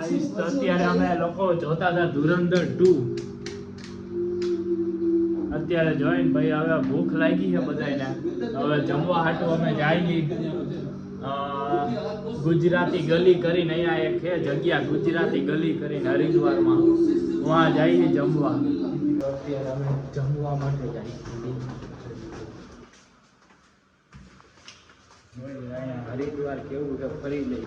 અત્યારે અમે લોકો જોતા હતા ધુરંધર 2 અત્યારે જોઈને ભાઈ હવે ભૂખ લાગી છે બધાને હવે જમવા હાટું અમે જઈએ ગુજરાતી ગલી કરીને અહીંયા એક છે જગ્યા ગુજરાતી ગલી કરીને હરિદ્વારમાં વहाँ જઈએ જમવા અત્યારે અમે જમવા માટે જઈએ અહીંયા હરિદ્વાર કેવું છે ફરી લઈ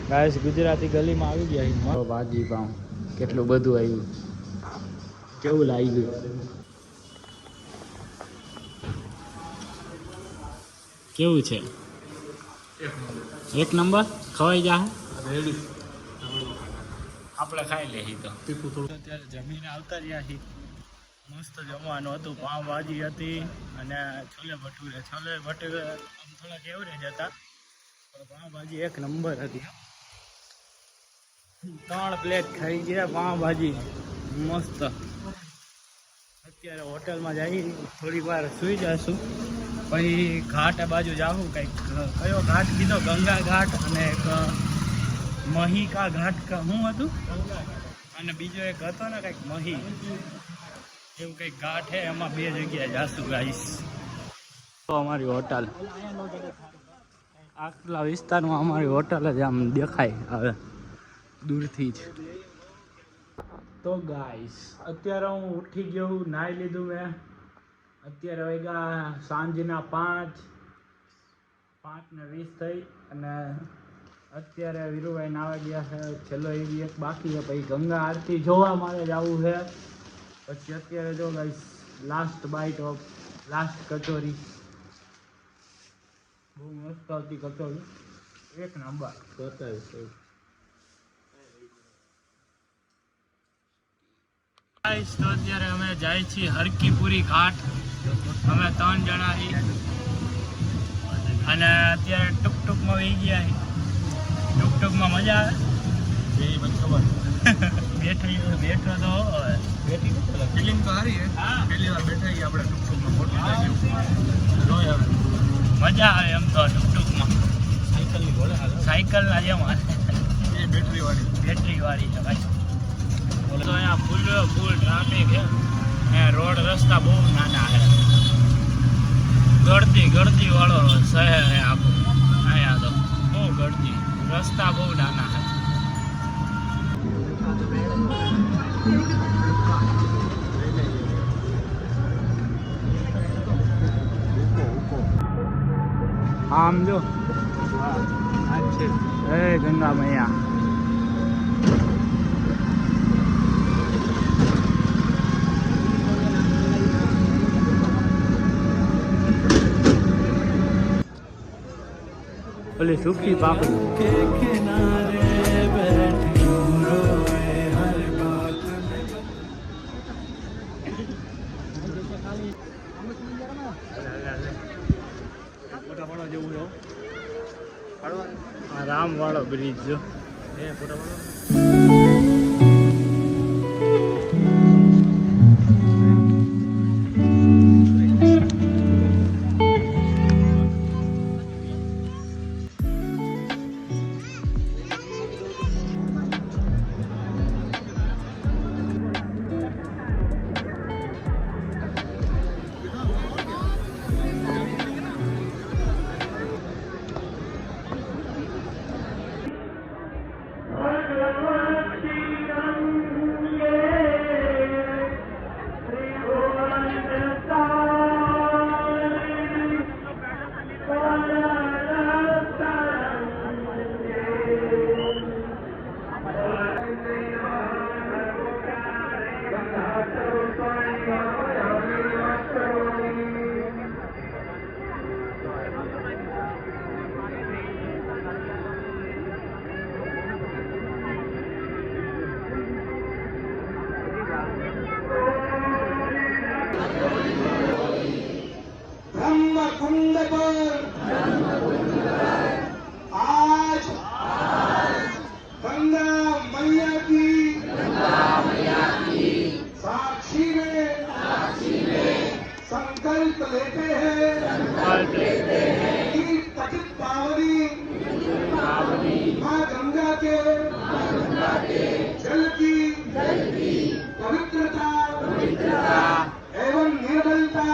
ગાઈસ ગુજરાતી ગલીમાં આવી ગયા ભાજી પાઉં કેટલું બધું આવ્યું કેવું લાગ્યું કેવું છે એક નંબર ખવાઈ જા આપણે ખાઈ લઈએ તો અત્યારે જમીને આવતા રહ્યા છીએ મસ્ત જમવાનું હતું પાવભાજી હતી અને છોલે ભટુરે આમ થોડાક એવરેજ હતા પણ પાવભાજી એક નંબર હતી 3 પ્લેટ ખાઈ ગયા પાવભાજી મસ્ત અત્યારે હોટલમાં જઈ થોડી વાર સુઈ જશું પછી ઘાટ બાજુ જાવું કંઈક કયો ઘાટ કીધો ગંગા ઘાટ અને એક મહિકા ઘાટ શું હતું અને બીજો એક હતો ને કંઈક મહી એવું કંઈક ઘાટ છે એમાં 2 જગ્યાએ જાશું ગાઈસ તો અમારી હોટલ આટલા વિસ્તારમાં અમારી હોટલ જ આમ દેખાય હવે દૂરથી જ તો ગાઈસ અત્યારે હું ઉઠી ગયો નાહી લીધું મેં અત્યારે વાગ્યા સાંજના 5:20 થઈ અને અત્યારે વીરુભાઈ નાવા ગયા છે છેલ્લો એવી એક બાકી છે પછી ગંગા આરતી જોવા મારે જવું છે પછી અત્યારે જો guys last bite of last કચોરી બહુ મસ્ત હતી કચોરી એક નંબર બતાવ્યું ગાઈસ તો અત્યારે અમે જાય છીએ હરકીપુરી ઘાટ અમે 3 જણા છીએ અને અત્યારે ટુકટુકમાં વહી ગયા છીએ ટુકટુકમાં મજા આવે એ મને ખબર બેઠો તો ફિલિંગ તો સારી છે પહેલી વાર બેઠા આપણે ટુકટુકમાં મોટી જોઈએ હવે મજા આવે એમ તો ટુકટુકમાં સાયકલના જેમ એ બેટરી વાળી છે ભાઈ તો અહીંયા ફૂલ ટ્રાફિક છે અહીંયા રોડ રસ્તા બહુ નાના છે ગળદી વાળો શહેર છે આખું અહીંયા તો બહુ ગળદી રસ્તા બહુ નાના છે આમ જો એ ગંગા મૈયા ઓલી સુખી પાપડી કે કિનારે રામ વાળો બ્રિજ જો कुंड पर आज गंगा मैया की साक्षी में संकल्प लेते हैं कि पतित पावनी माँ गंगा के जल की पवित्रता एवं निर्मलता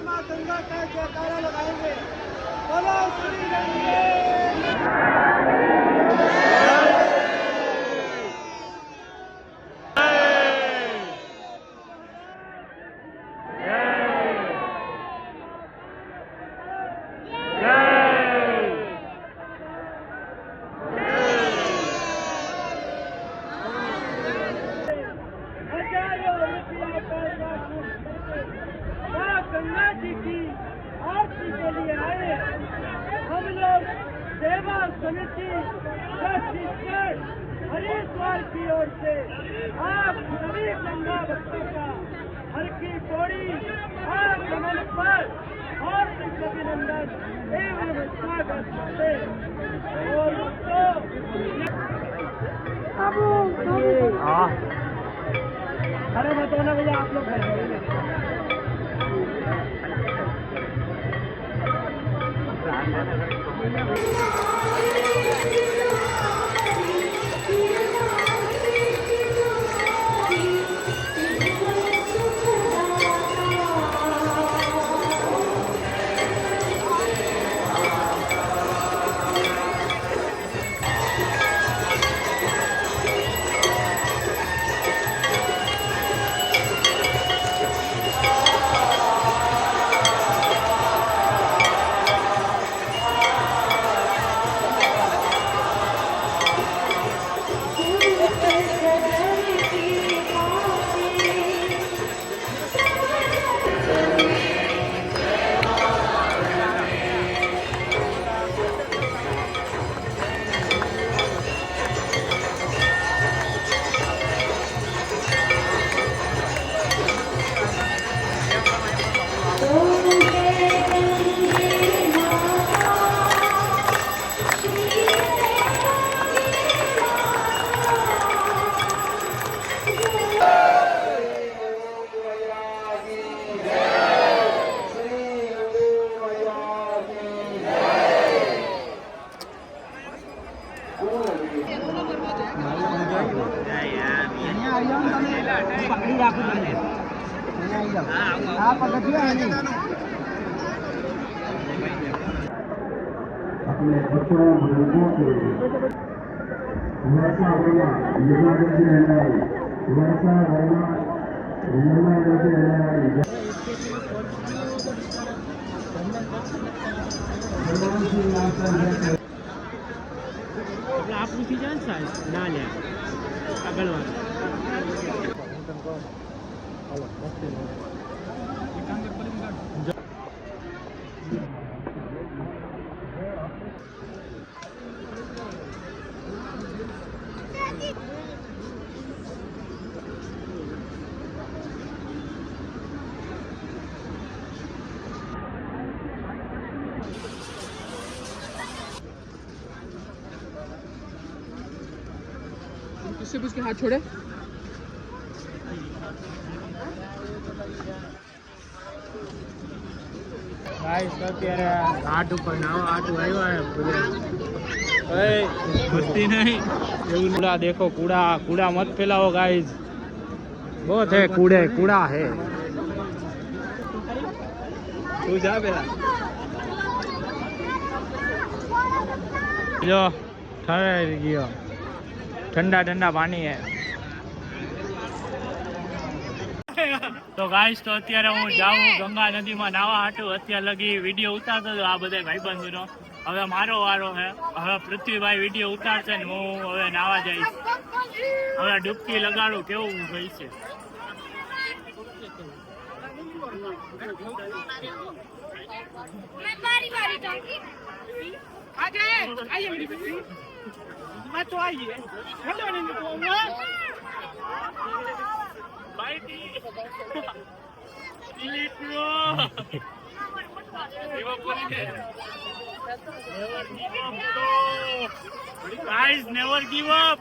माँ गंगा का जयकारा लगाएंगे। बोलो श्री गंगे। गंगा जी की आरती के लिए आए हम लोग सेवा समिति छत्तीसगढ़ हरिद्वार की ओर से आप सभी गंगा भक्तों का हर की पौड़ी आगमन पर हार्दिक अभिनंदन एवं स्वागत करते और अरे बताओ ना भैया आप लोग પકડી રાખો તમે આ પગથિયા નહીં अपने बच्चों बुजुर्गों को वैसा होना युवा जैसे रहना है वैसा होना युवा जैसे रहना है भगवान श्री राम का आप पूछी जान साहब ना ले આગળ વાત किससे पूछ के हाथ छोड़े गाइस અત્યારે આટ ઉપર નાવ આટું આવ્યો હે એ મસ્તી નહીં એવું કૂड़ा देखो कूड़ा कूड़ा मत फैलाओ गाइस बहुत है कूड़े कूड़ा है तू जा बेला जो ठहर गयो ठंडा ठंडा पानी है તો ગાઈસ તો અત્યારે હું જાઉં ગંગા નદીમાં નાવા હાટું અત્યારે લગી વિડીયો ઉતારતો હતો આ બધા ભાઈબંધોનો હવે મારો વારો છે હવે પૃથ્વીભાઈ વિડીયો ઉતારશે ને હું હવે નાવા જઈશ હવે ડૂબકી લગાડું કેવું ભાઈ છે Guys, never give up.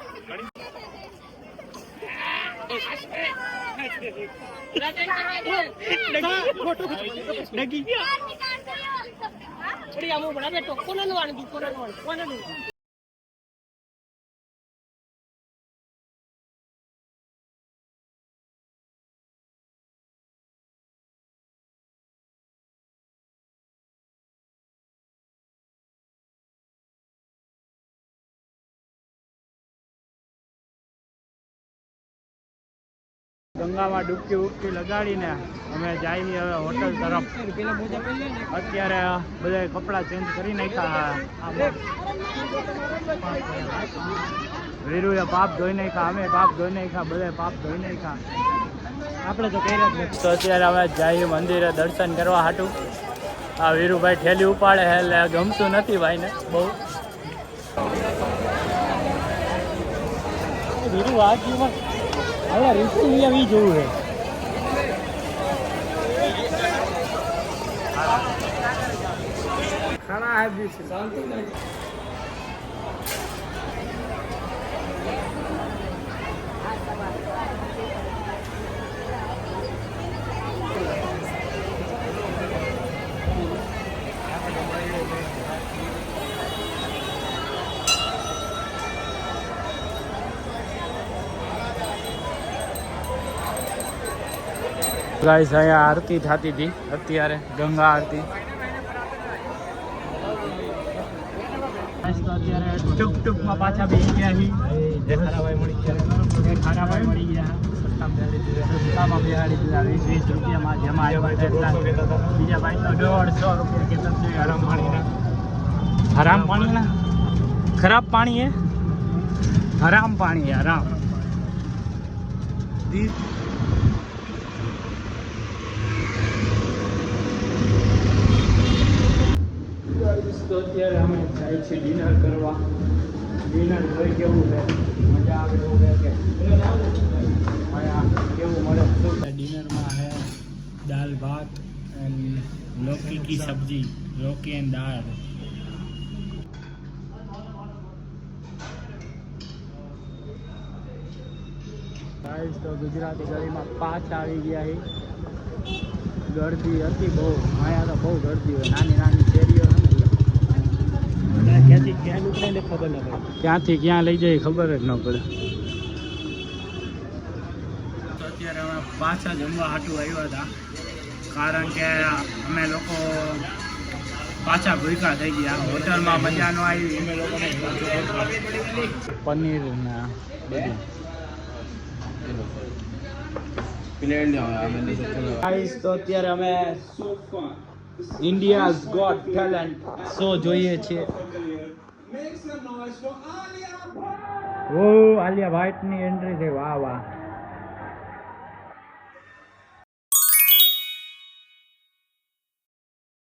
ગંગામાં ડૂબકી ઉબકી લગાડીને અમે જઈએ હવે હોટલ તરફ. અત્યારે બધા કપડાં ચેન્જ કરી નાખ્યા. વીરુએ પાપ ધોઈ નાખ્યા, અમે પાપ ધોઈ નાખ્યા, બધા પાપ ધોઈ નાખ્યા. આપણે તો કર્યા જ નથી. તો અત્યારે અમે જઈએ મંદિરે દર્શન કરવા હાટું. આ વીરુભાઈ ઠેલી ઉપાડે છે એટલે ગમતું નથી ભાઈને બહુ. વીરુ આજુમાં હવે રીતુ આવી જોવું છે. ખાના આપી છે શાંતિ નહીં. ગાઈસ અહીંયા આરતી થતી હતી અત્યારે, ગંગા આરતી. અત્યારે ટૂંક ટૂંકમાં પાછા બેસી ગયા છીએ. ખારાભાઈ મળી ગયા. સસ્તામાં બિહાડી દીધા 20-20 રૂપિયામાં. જેમાં આવ્યા એટલા. બીજા ભાઈ તો 150 રૂપિયા કેટલા જોઈએ હરામ પાણીના. હરામ પાણીના ખરાબ પાણી હે, હરામ પાણી હરામ. તો અત્યારે અમે જાય છે ડિનર કરવા. ડિનર જોઈ કેવું છે, મજા આવે એવું છે કે અહીંયા કેવું મળે. ડિનરમાં છે દાલ ભાત એન્ડ લૌકી કી સબ્જી, લૌકી એન્ડ દાળ. ગાઈસ તો ગુજરાતી ગળીમાં પાછા આવી ગયા છે. ગરદી હતી બહુ, અહીંયા તો બહુ ગરદી હોય. નાની નાની શેરીઓ ક્યાંથી ક્યાં નીકળે ખબર ન પડે, ક્યાંથી ક્યાં લઈ જાય ખબર જ ન પડે. તો અત્યારે અમે પાછા જમવા હાટું આવ્યા હતા, કારણ કે અમે લોકો પાછા ભૂખ્યા થઈ ગયા. હોટલમાં મજા ન આવી અમે લોકોને. પનીર ના બધું તો અત્યારે અમે ઇન્ડિયાઝ ગોટ ટેલેન્ટ શો જોઈએ છીએ. ઓ આલિયા ભાટની એન્ટ્રી થઈ. વાહ વાહ.